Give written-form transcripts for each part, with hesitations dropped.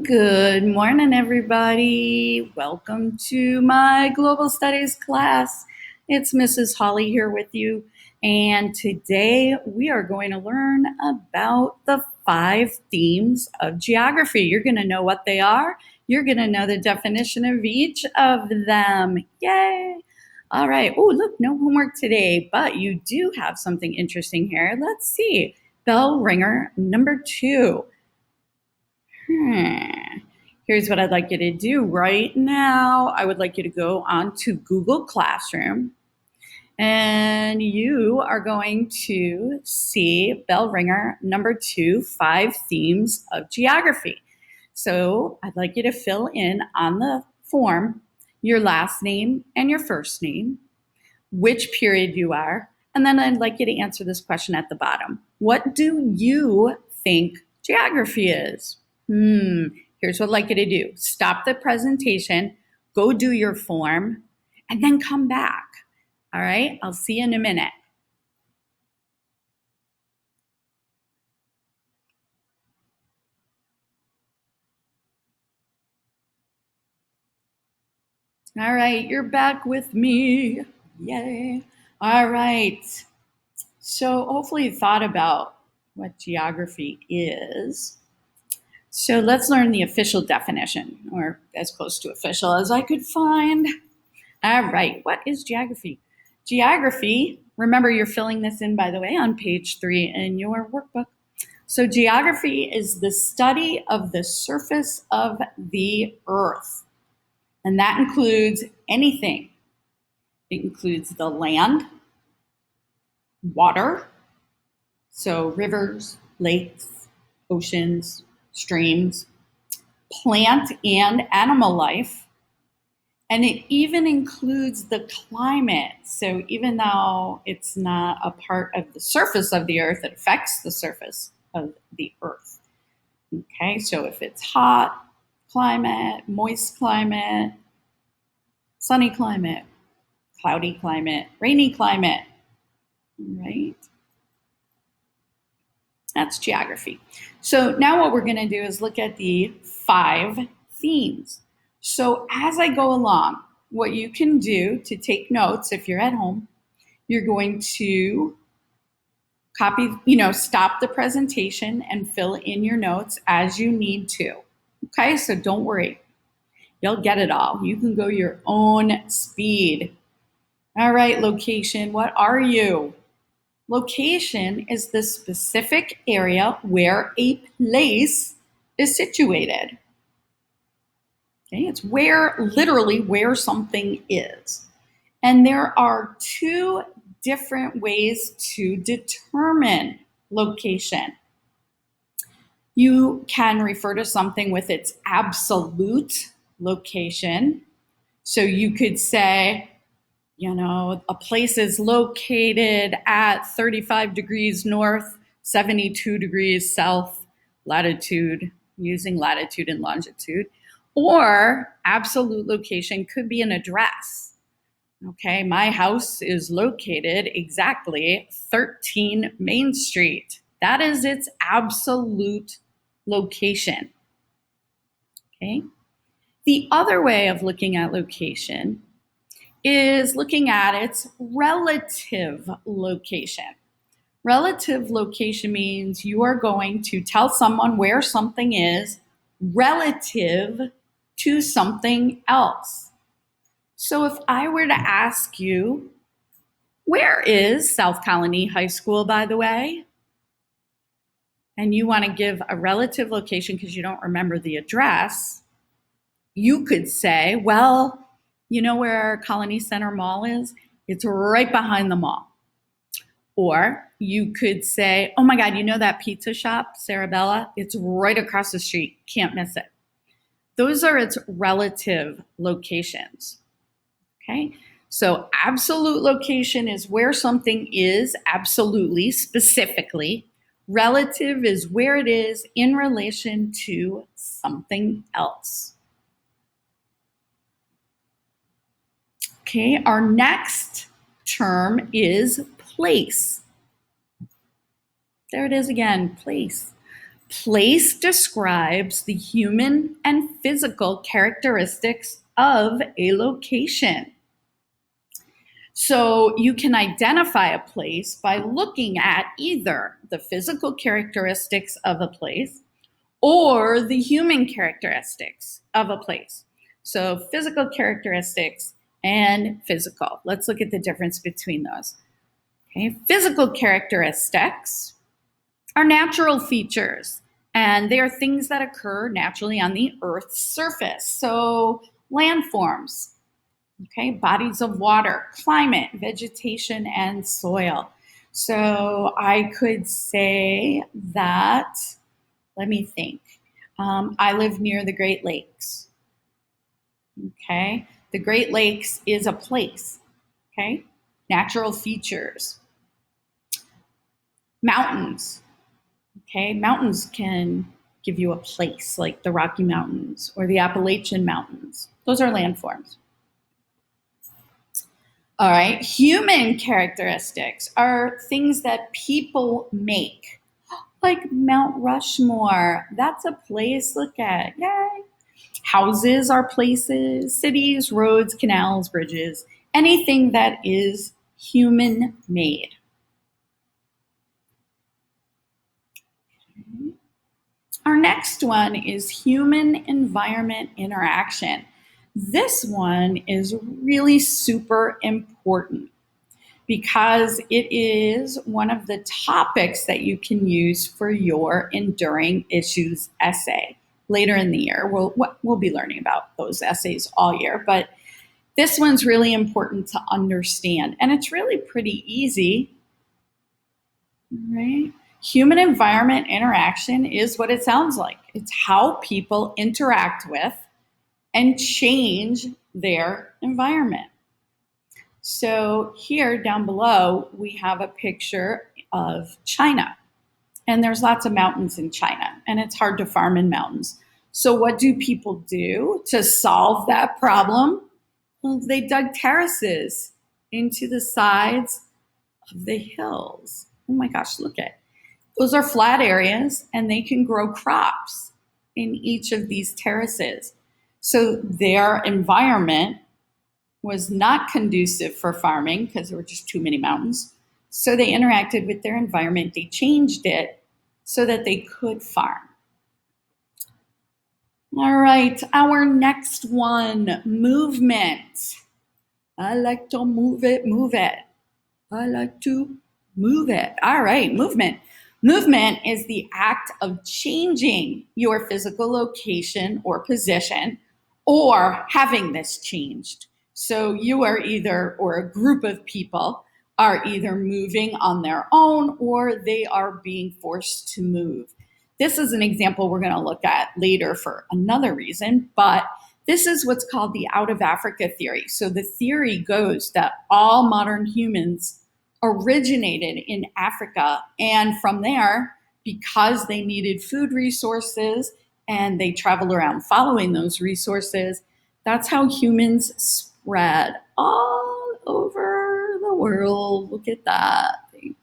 Good morning, everybody. Welcome to my Global Studies class. It's Mrs. Holly here with you, and today we are going to learn about the 5 themes of geography. You're going to know what they are. You're going to know the definition of each of them. Yay! All right. Oh, look, no homework today, but you do have something interesting here. Let's see. Bell ringer number 2. Here's what I'd like you to do right now. I would like you to go on to Google Classroom, and you are going to see bell ringer number 2, 5 themes of geography. So I'd like you to fill in on the form your last name and your first name, which period you are, and then I'd like you to answer this question at the bottom. What do you think geography is? Here's what I'd like you to do. Stop the presentation, go do your form, and then come back. All right? I'll see you in a minute. All right, you're back with me. Yay. All right. So hopefully you thought about what geography is. So let's learn the official definition, or as close to official as I could find. All right, what is geography? Geography, remember you're filling this in, by the way, on page 3 in your workbook. So geography is the study of the surface of the earth. And that includes anything. It includes the land, water, so rivers, lakes, oceans, streams, plant and animal life, and it even includes the climate. So even though it's not a part of the surface of the earth, it affects the surface of the earth. Okay, so if it's hot climate, moist climate, sunny climate, cloudy climate, rainy climate, right? That's geography. So now what we're going to do is look at the 5 themes. So as I go along, what you can do to take notes if you're at home, you're going to copy, stop the presentation and fill in your notes as you need to. Okay, so don't worry. You'll get it all. You can go your own speed. All right, location, what are you? Location is the specific area where a place is situated. Okay, it's literally where something is. And there are 2 different ways to determine location. You can refer to something with its absolute location. So you could say, a place is located at 35 degrees north, 72 degrees south latitude, using latitude and longitude. Or absolute location could be an address. Okay, my house is located exactly 13 Main Street. That is its absolute location. Okay. The other way of looking at location is looking at its relative location. Relative location means you are going to tell someone where something is relative to something else. So if I were to ask you, where is South Colony High School, by the way? And you want to give a relative location because you don't remember the address, you could say, well, you know where Colony Center Mall is? It's right behind the mall. Or you could say, oh my God, you know that pizza shop, Sarabella? It's right across the street. Can't miss it. Those are its relative locations. Okay? So absolute location is where something is absolutely, specifically. Relative is where it is in relation to something else. Okay, our next term is place. There it is again, place. Place describes the human and physical characteristics of a location. So you can identify a place by looking at either the physical characteristics of a place or the human characteristics of a place. So physical characteristics and physical. Let's look at the difference between those. Okay, physical characteristics are natural features, and they are things that occur naturally on the Earth's surface. So landforms, okay, bodies of water, climate, vegetation, and soil. So I could say that, let me think. I live near the Great Lakes. Okay, the Great Lakes is a place. Okay, natural features. Mountains. Okay, mountains can give you a place, like the Rocky Mountains or the Appalachian Mountains. Those are landforms. All right, human characteristics are things that people make, like Mount Rushmore. That's a place, look at, yay. Houses are places, cities, roads, canals, bridges, anything that is human made. Our next one is human environment interaction. This one is really super important because it is one of the topics that you can use for your Enduring Issues essay. Later in the year, we'll be learning about those essays all year, but this one's really important to understand, and it's really pretty easy, right? Human environment interaction is what it sounds like. It's how people interact with and change their environment. So here down below, we have a picture of China. And there's lots of mountains in China, and it's hard to farm in mountains. So what do people do to solve that problem? Well, they dug terraces into the sides of the hills. Oh my gosh, look at it. Those are flat areas, and they can grow crops in each of these terraces. So their environment was not conducive for farming because there were just too many mountains. So they interacted with their environment. They changed it so that they could farm. All right, our next one, movement. I like to move it, move it. I like to move it. All right, movement. Movement is the act of changing your physical location or position or having this changed. So you are either, or a group of people are either moving on their own or they are being forced to move. This is an example we're going to look at later for another reason, but this is what's called the out of Africa theory. So the theory goes that all modern humans originated in Africa, and from there, because they needed food resources and they traveled around following those resources, that's how humans spread all over the world. Look at that. They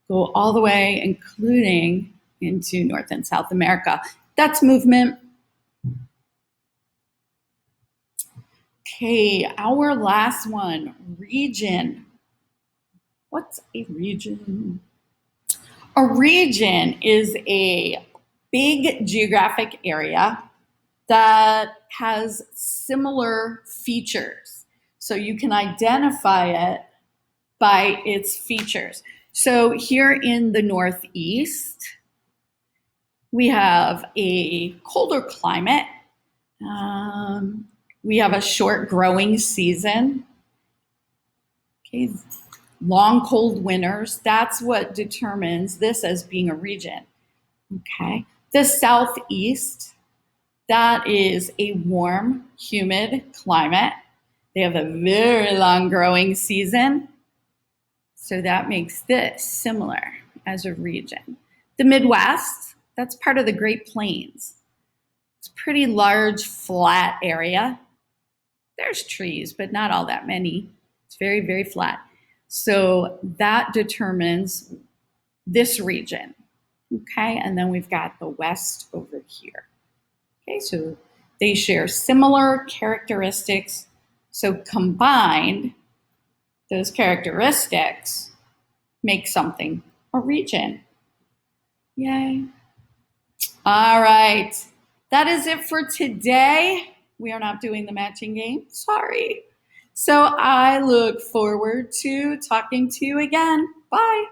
go all the way, including into North and South America. That's movement. Okay, our last one, region. What's a region? A region is a big geographic area that has similar features. So you can identify it by its features. So here in the Northeast, we have a colder climate. We have a short growing season. Okay, long cold winters. That's what determines this as being a region. Okay, the Southeast, that is a warm, humid climate. They have a very long growing season. So that makes this similar as a region. The Midwest, that's part of the Great Plains. It's a pretty large, flat area. There's trees, but not all that many. It's very, very flat. So that determines this region. Okay, and then we've got the West over here. Okay, so they share similar characteristics. So combined, those characteristics make something a region. Yay. All right, that is it for today. We are not doing the matching game, sorry. So I look forward to talking to you again. Bye.